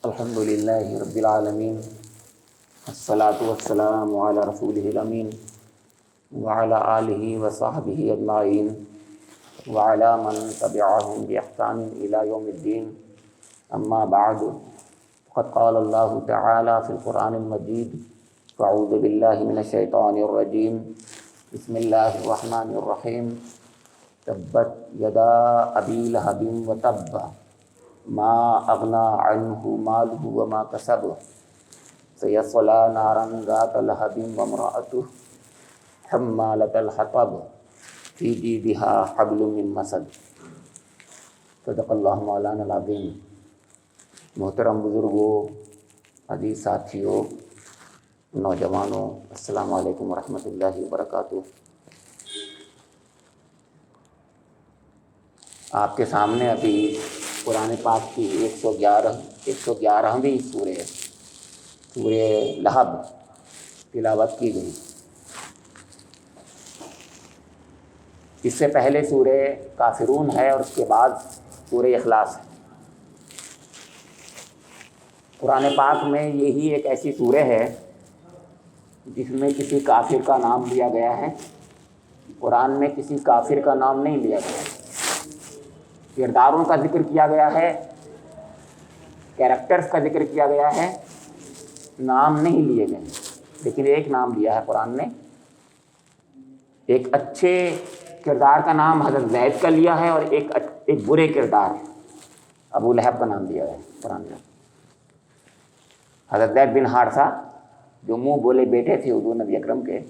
الحمد للہ رب العالمین الصلاۃ والسلام علی رسولہ الامین وعلی آلہ وصحبہ اجمعین وعلی من تبعہم بإحسان الی یوم الدین اما بعد فقد قال اللہ تعالی فی القرآن المجید فاعوذ باللہ من الشیطان الرجیم بسم اللہ الرحمن الرحیم تبت یدا ابی لہب وتب ما اغنى عنہ مالہ وما کسب سیصلی نارا ذات لہب وامرأتہ حمالۃ الحطب فی جیدها حبل من مسد۔ صدق اللہ مولانا العظیم۔ محترم بزرگوں، عزیز ساتھیوں، نوجوانوں، السلام علیکم ورحمۃ اللہ وبرکاتہ۔ آپ کے سامنے ابھی قرآن پاک کی 111ویں سورہ لہب تلاوت کی گئی۔ اس سے پہلے سورہ کافرون ہے اور اس کے بعد سورہ اخلاص ہے۔ قرآن پاک میں یہی ایک ایسی سورہ ہے جس میں کسی کافر کا نام لیا گیا ہے۔ قرآن میں کسی کافر کا نام نہیں لیا گیا ہے، کرداروں کا ذکر کیا گیا ہے، کیریکٹرز کا ذکر کیا گیا ہے، نام نہیں لیے گئے، لیکن ایک نام لیا ہے قرآن نے۔ ایک اچھے کردار کا نام حضرت زید کا لیا ہے اور ایک برے کردار ابو لہب کا نام لیا ہے قرآن نے۔ حضرت زید بن حارثہ جو منہ بولے بیٹے تھے حضور نبی اکرم کے،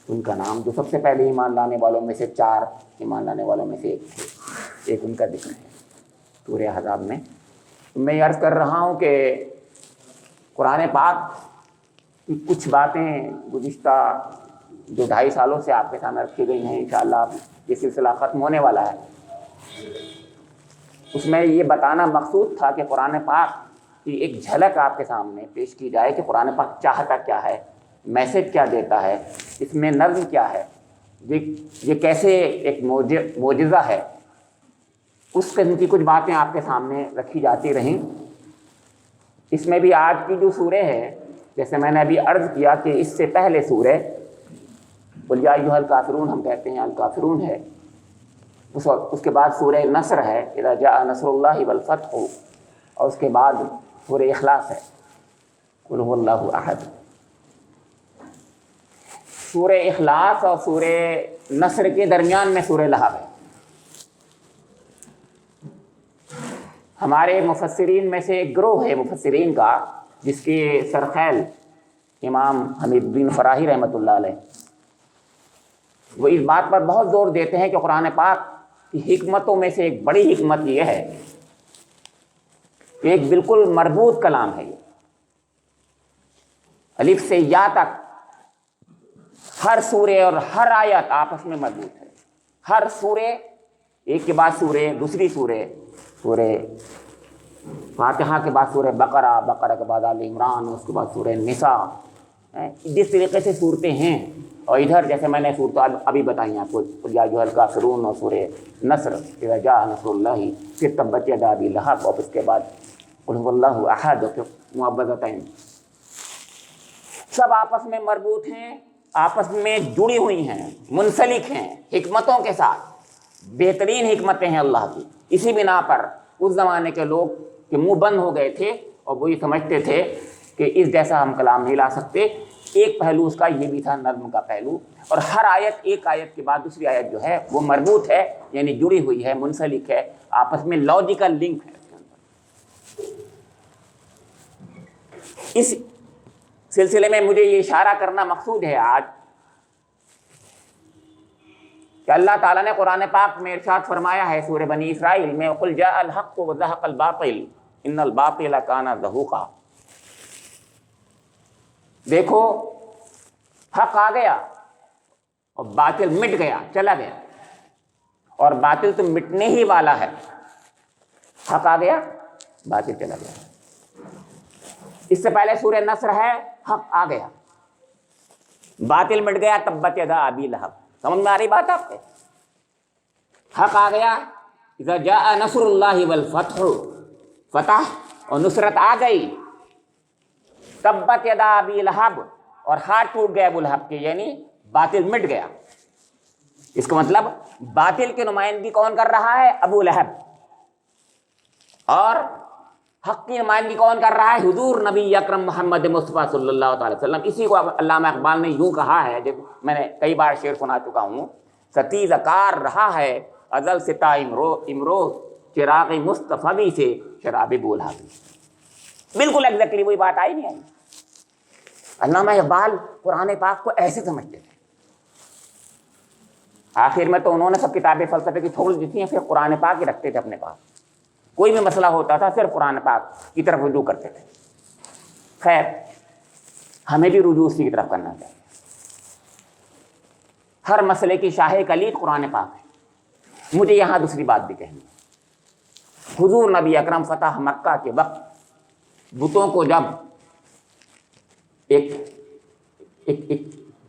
ان کا نام جو سب سے پہلے ایمان لانے والوں میں سے 4 ایمان لانے والوں میں سے ایک تھے، ایک ان کا ذکر ہے سورہ احزاب میں۔ میں یہ عرض کر رہا ہوں کہ قرآن پاک کی کچھ باتیں گزشتہ جو 2.5 سالوں سے آپ کے سامنے رکھی گئی ہیں، انشاءاللہ یہ سلسلہ ختم ہونے والا ہے۔ اس میں یہ بتانا مقصود تھا کہ قرآن پاک کی ایک جھلک آپ کے سامنے پیش کی جائے کہ قرآن پاک چاہتا کیا ہے، میسج کیا دیتا ہے، اس میں نظم کیا ہے، یہ کیسے ایک معجزہ ہے۔ اس قسم کی کچھ باتیں آپ کے سامنے رکھی جاتی رہیں۔ اس میں بھی آج کی جو سورہ ہے، جیسے میں نے ابھی عرض کیا کہ اس سے پہلے سورہ قل یا ایھا الکافرون ہم کہتے ہیں الکافرون ہے، اس کے بعد سورہ نصر ہے اذا جاء نصر اللہ والفتح، اور اس کے بعد سورہ اخلاص ہے قل ھو اللہ احد۔ سورہ اخلاص اور سورہ نصر کے درمیان میں سورہ لہب ہے۔ ہمارے مفسرین میں سے ایک گروہ ہے مفسرین کا، جس کے سرخیل امام حمید الدین فراہی رحمۃ اللہ علیہ، وہ اس بات پر بہت زور دیتے ہیں کہ قرآن پاک کی حکمتوں میں سے ایک بڑی حکمت یہ ہے کہ ایک بالکل مربوط کلام ہے یہ، الف سے یا تک ہر سورے اور ہر آیت آپس میں مربوط ہے۔ ہر سورے ایک کے بعد سورے، دوسری سورہ فاتحہ کے بعد سورہ بقرہ، بقرہ کے بعد آل عمران، اس کے بعد سورہ نساء، جس طریقے سے صورتیں ہیں۔ اور ادھر جیسے میں نے صورتیں ابھی بتائی آپ کو، قل یا ایھا الکافرون اور سورہ نصر اذا جاء نصر اللہ، پھر تبت یدا ابی لہب، اور اس کے بعد قل ھو اللہ احد، اور پھر معوذتین، سب آپس میں مربوط ہیں، آپس میں جڑی ہوئی ہیں، منسلک ہیں حکمتوں کے ساتھ۔ بہترین حکمتیں ہیں اللہ کی۔ اسی بنا پر اس زمانے کے لوگ کے منہ بند ہو گئے تھے اور وہ یہ سمجھتے تھے کہ اس جیسا ہم کلام نہیں لا سکتے۔ ایک پہلو اس کا یہ بھی تھا، نظم کا پہلو، اور ہر آیت ایک آیت کے بعد دوسری آیت جو ہے وہ مربوط ہے، یعنی جڑی ہوئی ہے، منسلک ہے، آپس میں لاجیکل لنک ہے اس کے اندر۔ اس سلسلے میں مجھے یہ اشارہ کرنا مقصود ہے آج کہ اللہ تعالیٰ نے قرآن پاک میں ارشاد فرمایا ہے سورہ بنی اسرائیل میں، قل جاء الحق وزهق الباطل ان الباطل کان زہوقا۔ دیکھو حق آ گیا اور باطل مٹ گیا، چلا گیا، اور باطل تو مٹنے ہی والا ہے۔ حق آ گیا، باطل چلا گیا۔ اس سے پہلے سورہ نصر ہے، حق آ گیا، باطل مٹ گیا، تبت یدا ابی لہب۔ سمجھ میں آ رہی بات آپ کے؟ حق آ گیا، اذا جاء نصر اللہ والفتح، فتح اور نصرت آ گئی، تبت یدا ابی لہب، اور ہاتھ ٹوٹ گیا ابو لہب کے، یعنی باطل مٹ گیا۔ اس کا مطلب باطل کی نمائندگی کون کر رہا ہے؟ ابو لہب، اور حق کی نمائندگی کون کر رہا ہے؟ حضور نبی اکرم محمد مصطفیٰ صلی اللہ تعالی وسلم۔ اسی کو علامہ اقبال نے یوں کہا ہے، جب میں نے کئی بار شعر سنا چکا ہوں، ستیز کار رہا ہے ازل سے تا امروز، چراغ مصطفی سے شراب بولہبی۔ بالکل ایگزیکٹلی وہی بات آئی نہیں آئی۔ علامہ اقبال قرآن پاک کو ایسے سمجھتے تھے۔ آخر میں تو انہوں نے سب کتابیں فلسفے کی چھوڑ دی تھیں، پھر قرآن پاک ہی رکھتے تھے اپنے پاس۔ کوئی بھی مسئلہ ہوتا تھا صرف قرآن پاک کی طرف رجوع کرتے تھے۔ خیر، ہمیں بھی رجوع اسی کی طرف کرنا چاہیے۔ ہر مسئلے کی شاہ کلید قرآن پاک ہے۔ مجھے یہاں دوسری بات بھی کہنی ہے۔ حضور نبی اکرم فتح مکہ کے وقت بتوں کو جب ایک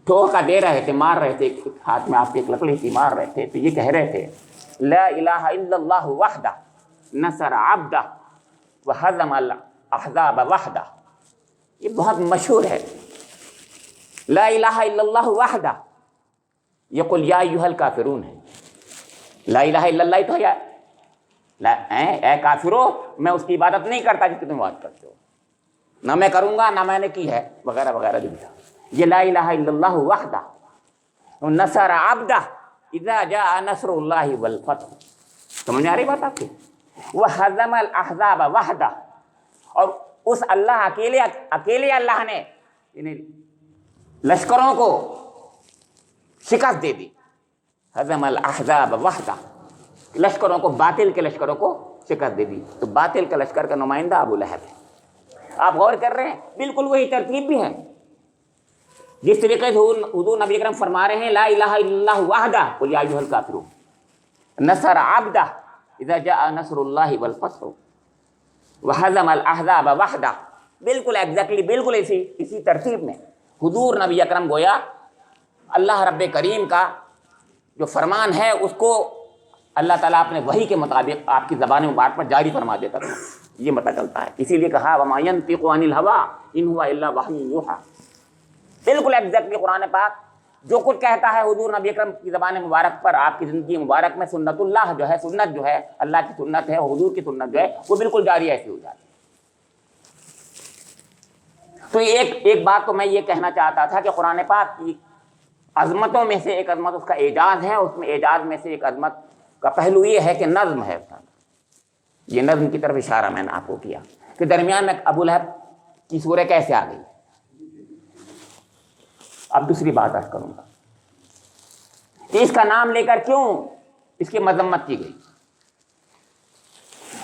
ٹھوکا دے رہے تھے، مار رہے تھے، ہاتھ میں آپ کی ایک لکڑی تھی، مار رہے تھے، تو یہ کہہ رہے تھے لا الہ الا اللہ وحدہ نصر عبدہ وہزم الاحزاب وحدہ۔ یہ بہت مشہور ہے، لا الہ الا اللہ وحدہ، یہ قل یا ایھا الکافرون ہے۔ لا الہ الا اللہ تو ہے، اے کافرو میں اس کی عبادت نہیں کرتا جس کی تم بات کرتے ہو، نہ میں کروں گا، نہ میں نے کی ہے، وغیرہ وغیرہ جو بھی تھا۔ یہ لا الہ الا اللہ وحدہ نصر عبدہ اذا جاء نصر اللہ والفتح۔ سمجھ میں آ رہی بات آپ کی؟ وہزم الاحزاب وحدہ، اور اس اللہ اکیلے اللہ نے لشکروں کو شکست دے دی۔ ہزم الاحزاب وحدہ، لشکروں کو، باطل کے لشکروں کو شکست دے دی۔ تو باطل کے لشکر کا نمائندہ ابو لہب ہے۔ آپ غور کر رہے ہیں، بالکل وہی ترتیب بھی ہے جس طریقے سے حضور نبی اکرم فرما رہے ہیں لا الہ الا اللہ وحدہ قل یا ایھا الکافرون، نصر عبدہ اذا جاء نصر اللہ والفتح، وہزم الاحزاب وحدہ۔ بالکل ایگزیکٹلی، بالکل اسی ترتیب میں حضور نبی اکرم گویا اللہ رب کریم کا جو فرمان ہے اس کو اللہ تعالیٰ اپنے وحی کے مطابق آپ کی زبان مبارک پر جاری فرما دیتا تھا۔ یہ پتہ چلتا ہے، اسی لیے کہا وما ينطق عن الهوى ان هو الا وحی یوحی۔ بالکل ایگزیکٹلی قرآن پاک جو کچھ کہتا ہے حضور نبی اکرم کی زبان مبارک پر، آپ کی زندگی مبارک میں سنت اللہ جو ہے، سنت جو ہے اللہ کی سنت ہے، حضور کی سنت جو ہے، وہ بالکل جاری ایسی ہو جاتی ہے۔ تو ایک بات تو میں یہ کہنا چاہتا تھا کہ قرآن پاک کی عظمتوں میں سے ایک عظمت اس کا اعجاز ہے، اس میں اعجاز میں سے ایک عظمت کا پہلو یہ ہے کہ نظم ہے۔ یہ نظم کی طرف اشارہ میں نے آپ کو کیا کہ درمیان میں ابو لہب کی سورہ کیسے آ گئی۔ اب دوسری بات عرض کروں گا کہ اس کا نام لے کر کیوں اس کی مذمت کی گئی۔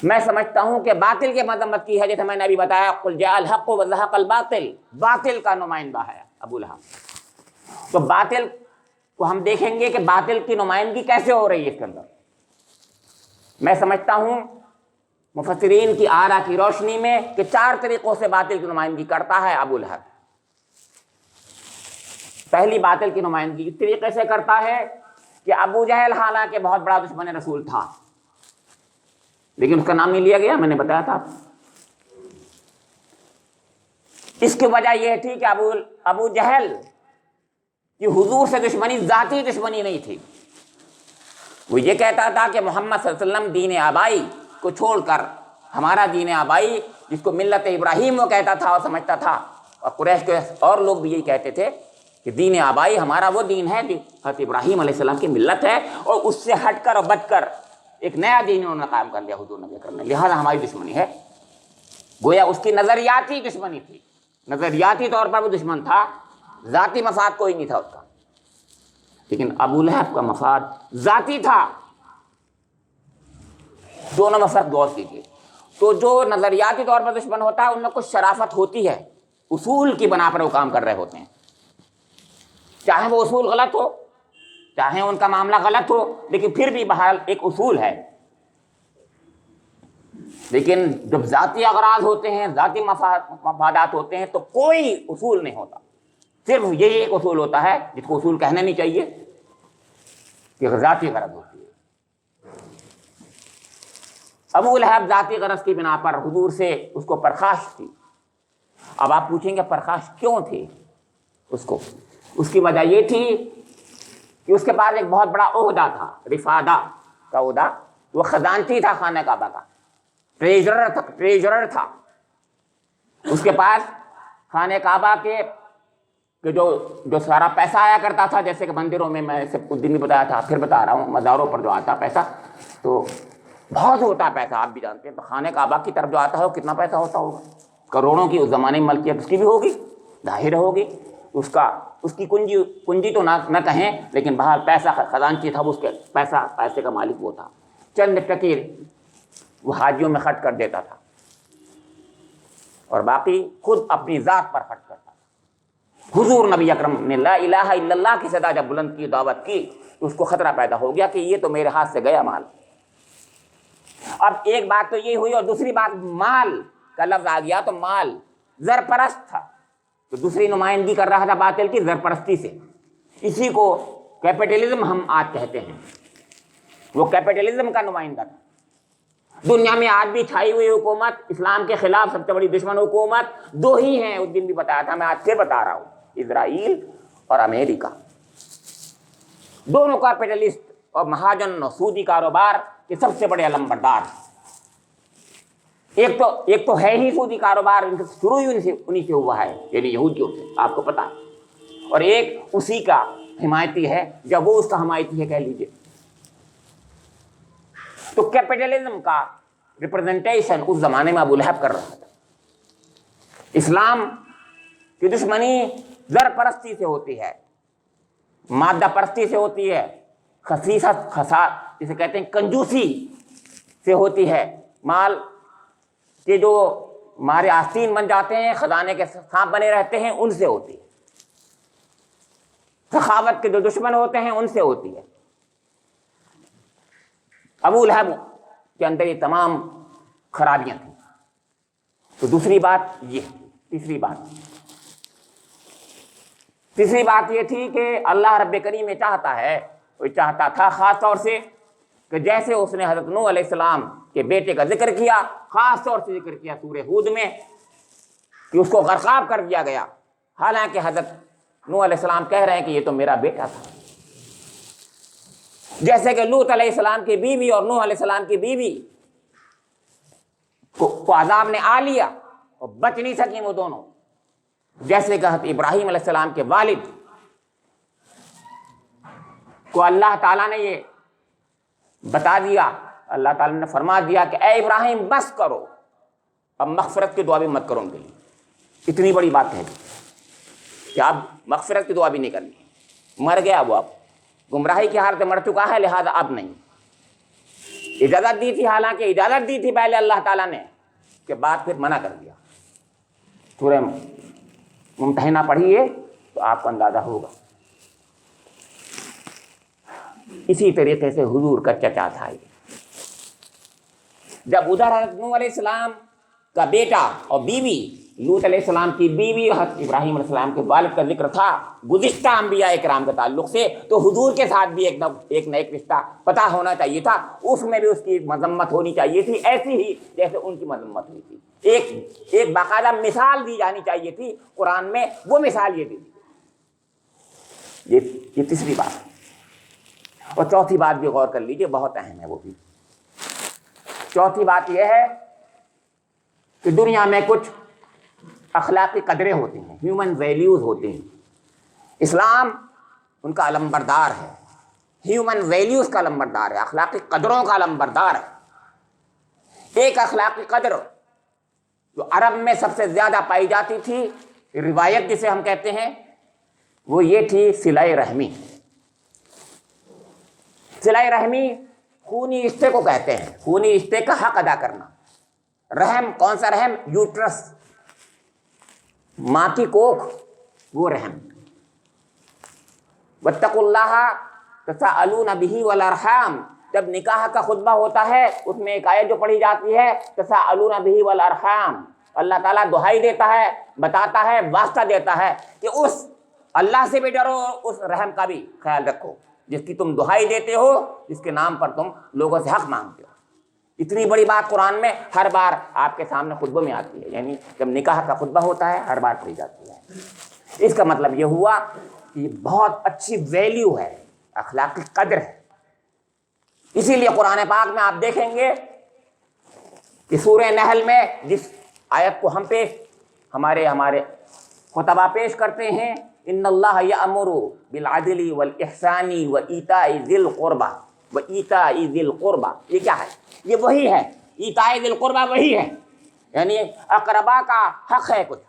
میں سمجھتا ہوں کہ باطل کی مذمت کی ہے، جیسے میں نے ابھی بتایا قل جاء الحق وزهق الباطل، باطل کا نمائندہ ہے ابو لہب۔ تو باطل کو ہم دیکھیں گے کہ باطل کی نمائندگی کیسے ہو رہی ہے اس کے اندر۔ میں سمجھتا ہوں مفسرین کی آراء کی روشنی میں کہ 4 طریقوں سے باطل کی نمائندگی کرتا ہے ابو لہب۔ پہلی باطل کی نمائندگی اس طریقے سے کرتا ہے کہ ابو جہل حالانکہ بہت بڑا دشمن رسول تھا، لیکن اس کا نام نہیں لیا گیا، میں نے بتایا تھا۔ اس کی وجہ یہ تھی کہ ابو جہل کی حضور سے دشمنی ذاتی دشمنی نہیں تھی، وہ یہ کہتا تھا کہ محمد صلی اللہ علیہ وسلم دین آبائی کو چھوڑ کر ہمارا دین آبائی جس کو ملت ابراہیم وہ کہتا تھا اور سمجھتا تھا، اور قریش کے اور لوگ بھی یہی کہتے تھے کہ دین آبائی ہمارا وہ دین ہے جو حضرت ابراہیم علیہ السلام کی ملت ہے، اور اس سے ہٹ کر اور بچ کر ایک نیا دین انہوں نے قائم کر لیا حضور نبی اکرم نے، لہٰذا ہماری دشمنی ہے۔ گویا اس کی نظریاتی دشمنی تھی، نظریاتی طور پر وہ دشمن تھا، ذاتی مفاد کوئی نہیں تھا اس کا۔ لیکن ابو لہب کا مفاد ذاتی تھا۔ دونوں میں فرق غور کیجیے۔ تو جو نظریاتی طور پر دشمن ہوتا ہے ان میں کچھ شرافت ہوتی ہے، اصول کی بنا پر وہ کام کر رہے ہوتے ہیں، چاہے وہ اصول غلط ہو، چاہے ان کا معاملہ غلط ہو، لیکن پھر بھی بہرحال ایک اصول ہے۔ لیکن جب ذاتی اغراض ہوتے ہیں، ذاتی مفادات ہوتے ہیں، تو کوئی اصول نہیں ہوتا، صرف یہی ایک اصول ہوتا ہے جس کو اصول کہنا نہیں چاہیے کہ ذاتی غرض ہوتی ہے۔ ابو لہب ذاتی غرض کی بنا پر حضور سے اس کو پرخاش تھی. اب آپ پوچھیں گے پرخاش کیوں تھی اس کو؟ اس کی وجہ یہ تھی کہ اس کے پاس ایک بہت بڑا عہدہ تھا، رفادہ کا عہدہ. وہ خزانچی تھا خانہ کعبہ کا، ٹریجرر تھا. اس کے پاس خانہ کعبہ کے جو سارا پیسہ آیا کرتا تھا، جیسے کہ مندروں میں سے کچھ دن بھی بتایا تھا، پھر بتا رہا ہوں، مزاروں پر جو آتا پیسہ تو بہت ہوتا ہے پیسہ، آپ بھی جانتے ہیں. تو خانہ کعبہ کی طرف جو آتا ہے وہ کتنا پیسہ ہوتا ہوگا؟ کروڑوں کی اس زمانے میں ملکیت اس کی بھی ہوگی، ظاہر ہوگی. اس کی کنجی تو نہ کہیں، لیکن بہرحال پیسہ خزانچی تھا، اس کے پیسے کا مالک وہ تھا. چند ٹکے وہ حاجیوں میں خرچ کر دیتا تھا اور باقی خود اپنی ذات پر خرچ کرتا تھا. حضور نبی اکرم نے لا الہ الا اللہ کی صدا جب بلند کی، دعوت کی، تو اس کو خطرہ پیدا ہو گیا کہ یہ تو میرے ہاتھ سے گیا مال. اب ایک بات تو یہ ہوئی، اور دوسری بات مال کا لفظ آ گیا تو مال زر پرست تھا، تو دوسری نمائندگی کر رہا تھا باطل کی، زر پرستی سے. اسی کو کیپٹلزم ہم آج کہتے ہیں. وہ کیپٹلزم کا نمائندہ تھا. دنیا میں آج بھی چھائی ہوئی حکومت، اسلام کے خلاف سب سے بڑی دشمن حکومت دو ہی ہیں. اس دن بھی بتایا تھا، میں آج پھر بتا رہا ہوں، اسرائیل اور امریکہ. دونوں کیپٹلسٹ اور مہاجن اور سودی کاروبار کے سب سے بڑے علمبردار. ایک تو ہے ہی سودی کاروبار، ان سے شروع ہی انہی سے ہوا ہے، یعنی یہودیوں سے، آپ کو پتا ہے. اور ایک اسی کا حمایتی ہے، جب وہ اس کا حمایتی ہے کہہ لیجیے. تو کیپٹلزم کا ریپرزنٹیشن اس زمانے میں ابو لہب کر رہا تھا. اسلام کی دشمنی زر پرستی سے ہوتی ہے، مادہ پرستی سے ہوتی ہے، خسیست جسے کہتے ہیں کنجوسی سے ہوتی ہے. مال کے جو ہمارے آستین بن جاتے ہیں، خزانے کے سانپ بنے رہتے ہیں، ان سے ہوتی ہے. سخاوت کے جو دشمن ہوتے ہیں ان سے ہوتی ہے. ابو لہب کے اندر یہ تمام خرابیاں تھیں. تو دوسری بات یہ، تیسری بات یہ تھی کہ اللہ رب کریم یہ چاہتا تھا خاص طور سے کہ جیسے اس نے حضرت نوح علیہ السلام کے بیٹے کا ذکر کیا، خاص طور سے ذکر کیا سورہ ہود میں، کہ اس کو غرقاب کر دیا گیا، حالانکہ حضرت نوح علیہ السلام کہہ رہے ہیں کہ یہ تو میرا بیٹا تھا. جیسے کہ لوط علیہ السلام کی بیوی اور نوح علیہ السلام کی بیوی کو عذاب نے آ لیا اور بچ نہیں سکی وہ دونوں. جیسے کہ حضرت ابراہیم علیہ السلام کے والد کو اللہ تعالیٰ نے یہ بتا دیا، اللہ تعالیٰ نے فرما دیا کہ اے ابراہیم بس کرو، اب مغفرت کی دعا بھی مت کرو ان کے لیے. اتنی بڑی بات ہے کہ اب مغفرت کی دعا بھی نہیں کرنی، مر گیا وہ، اب گمراہی کی حالت مر چکا ہے، لہذا اب نہیں. اجازت دی تھی، حالانکہ اجازت دی تھی پہلے اللہ تعالیٰ نے، کے بعد پھر منع کر دیا. سورہ ممتحنہ پڑھیے تو آپ کو اندازہ ہوگا. اسی طریقے سے حضور کا چچا تھا یہ. جب ادھر حضرت نوح علیہ السلام کا بیٹا اور بیوی، لوط علیہ السلام کی بیوی اور حضرت ابراہیم علیہ السلام کے والد کا ذکر تھا گزشتہ انبیاء کرام کے تعلق سے، تو حضور کے ساتھ بھی ایک نہ ایک رشتہ پتہ ہونا چاہیے تھا. اس میں بھی اس کی مذمت ہونی چاہیے تھی، ایسی ہی جیسے ان کی مذمت ہوئی تھی. ایک باقاعدہ مثال دی جانی چاہیے تھی قرآن میں، وہ مثال یہ دی. یہ تیسری بات. اور چوتھی بات بھی غور کر لیجیے، بہت اہم ہے وہ بھی. چوتھی بات یہ ہے کہ دنیا میں کچھ اخلاقی قدریں ہوتی ہیں، ہیومن ویلیوز ہوتے ہیں. اسلام ان کا علمبردار ہے، ہیومن ویلیوز کا علمبردار ہے، اخلاقی قدروں کا علمبردار ہے. ایک اخلاقی قدر جو عرب میں سب سے زیادہ پائی جاتی تھی، روایت جسے ہم کہتے ہیں، وہ یہ تھی صلہ رحمی. صلہ رحمی خونی رشتے کو کہتے ہیں، خونی رشتے کا حق ادا کرنا. رحم کون سا رحم؟ یوٹرس، ماں کی کوکھ، وہ رحم. واتقوا اللہ تساءلون بہ والارحام، جب نکاح کا خطبہ ہوتا ہے اس میں ایک آیت جو پڑھی جاتی ہے تساءلون بہ والارحام، اللہ تعالیٰ دہائی دیتا ہے، بتاتا ہے، واسطہ دیتا ہے کہ اس اللہ سے بھی ڈرو، اس رحم کا بھی خیال رکھو جس کی تم دہائی دیتے ہو، جس کے نام پر تم لوگوں سے حق مانگتے ہو. اتنی بڑی بات قرآن میں ہر بار آپ کے سامنے خطبوں میں آتی ہے، یعنی جب نکاح کا خطبہ ہوتا ہے ہر بار پڑھی جاتی ہے۔ اس کا مطلب یہ ہوا کہ یہ بہت اچھی ویلیو ہے، اخلاقی قدر ہے۔ اسی لیے قرآن پاک میں آپ دیکھیں گے کہ سورہ نحل میں جس آیت کو ہمارے خطبہ پیش کرتے ہیں، ان اللہ یأمر بالعدل والاحسان وایتاء ذی القربى وایتاء ذی القربى، یہ کیا ہے؟ یہ وہی ہے، ایتاء ذی القربى وہی ہے، یعنی اقربا کا حق ہے، کچھ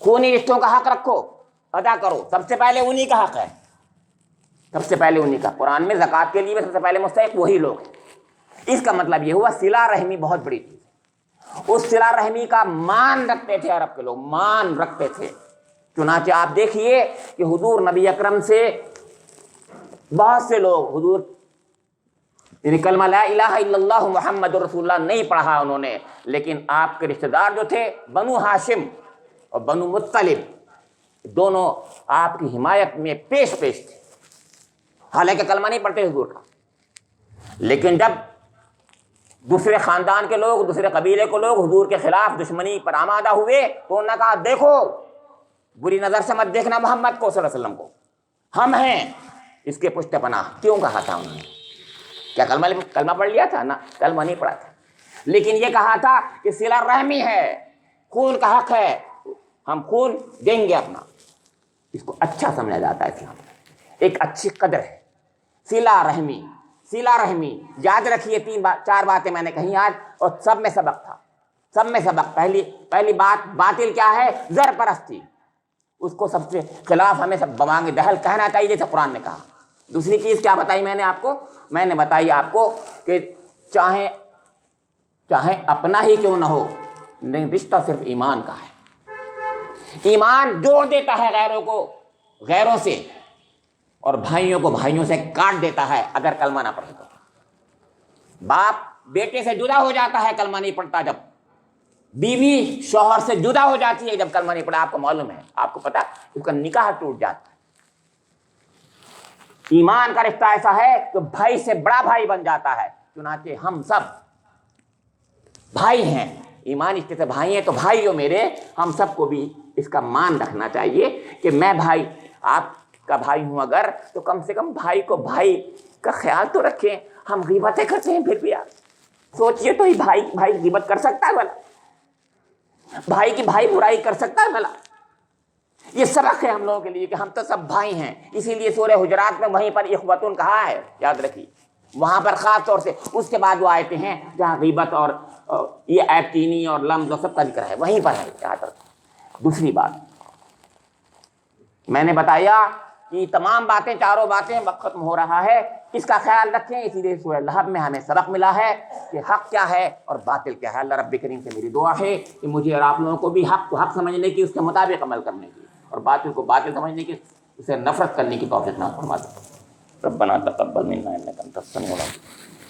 خونی رشتوں کا حق رکھو، ادا کرو، سب سے پہلے انہی کا حق ہے، سب سے پہلے انہی کا۔ قرآن میں زکوٰۃ کے لیے بھی سب سے پہلے مستحق وہی لوگ ہیں۔ اس کا مطلب یہ ہوا صلہ رحمی بہت بڑی چیز ہے، اس صلہ رحمی کا مان رکھتے تھے عرب کے لوگ، مان رکھتے تھے۔ چنانچہ آپ دیکھیے کہ حضور نبی اکرم سے بہت سے لوگ حضور یعنی کلمہ لا الہ الا اللہ محمد رسول اللہ نہیں پڑھا انہوں نے، لیکن آپ کے رشتہ دار جو تھے بنو ہاشم اور بنو مطلب، دونوں آپ کی حمایت میں پیش تھے، حالانکہ کلمہ نہیں پڑھتے حضور کا، لیکن جب دوسرے خاندان کے لوگ، دوسرے قبیلے کے لوگ حضور کے خلاف دشمنی پر آمادہ ہوئے تو انہوں نے کہا دیکھو، بری نظر سے مت دیکھنا محمد کو صلی اللہ علیہ وسلم کو، ہم ہیں اس کے پشت پناہ۔ کیوں کہا تھا انہوں نے؟ کیا کلمہ پڑھ لیا تھا؟ نہ، کلمہ نہیں پڑھا تھا، لیکن یہ کہا تھا کہ صلہ رحمی ہے، خون کا حق ہے، ہم خون دیں گے اپنا۔ اس کو اچھا سمجھا جاتا ہے اسلام میں، ایک اچھی قدر ہے صلہ رحمی۔ صلہ رحمی یاد رکھیے، 4 باتیں میں نے کہیں آج، اور سب میں سبق تھا، سب میں سبق۔ پہلی بات باطل کیا ہے؟ زر پرستی، اس کو سب سے خلاف ہمیں سب بوانگ دہل کہنا چاہیے جیسے قرآن نے کہا۔ دوسری چیز کیا بتائی میں نے آپ کو؟ میں نے بتائی آپ کو کہ چاہے اپنا ہی کیوں نہ ہو، لیکن رشتہ صرف ایمان کا ہے۔ ایمان جوڑ دیتا ہے غیروں سے، اور بھائیوں کو بھائیوں سے کاٹ دیتا ہے اگر کلمہ نہ پڑھے تو۔ باپ بیٹے سے جدا ہو جاتا ہے کلمہ نہیں پڑھتا، جب بیوی شوہر سے جدا ہو جاتی ہے جب کلمہ نہیں پڑھا، آپ کو معلوم ہے، آپ کو پتا، اس کا نکاح ٹوٹ جاتا ہے۔ ایمان کا رشتہ ایسا ہے کہ بھائی سے بڑا بھائی بن جاتا ہے، چنانچہ ہم سب بھائی ہیں، ایمان رشتے سے بھائی ہیں، تو بھائیوں میرے، ہم سب کو بھی اس کا مان رکھنا چاہیے کہ میں بھائی آپ کا بھائی ہوں اگر، تو کم سے کم بھائی کو بھائی کا خیال تو رکھیں۔ ہم غیبتیں کرتے ہیں پھر بھی، آپ سوچئے تو، بھائی غیبت کر سکتا ہے بھلا؟ بھائی کی بھائی برائی کر سکتا ہے بھلا؟ یہ سبق ہے ہم لوگوں کے لیے کہ ہم تو سب بھائی ہیں۔ اسی لیے سورہ حجرات میں وہیں پر اخوتن کہا ہے، یاد رکھیے، وہاں پر خاص طور سے۔ اس کے بعد وہ آیتیں ہیں جہاں غیبت اور یہ عیب چینی اور لمز اور سب کا ذکر ہے، وہیں پر ہے، یاد رکھیں۔ دوسری بات میں نے بتایا کہ تمام باتیں، چاروں باتیں، وقت ختم ہو رہا ہے، اس کا خیال رکھیں۔ اسی لیے سورہ لہب میں ہمیں سبق ملا ہے کہ حق کیا ہے اور باطل کیا ہے۔ اللہ رب کریم سے میری دعا ہے کہ مجھے اور آپ لوگوں کو بھی حق کو حق سمجھنے کی، اس کے مطابق عمل کرنے کی، اور باطل کو باطل سمجھنے کی، اسے نفرت کرنے کی توفیق عطا فرما دے۔ ربنا تقبل منا انک انت السمیع العلیم۔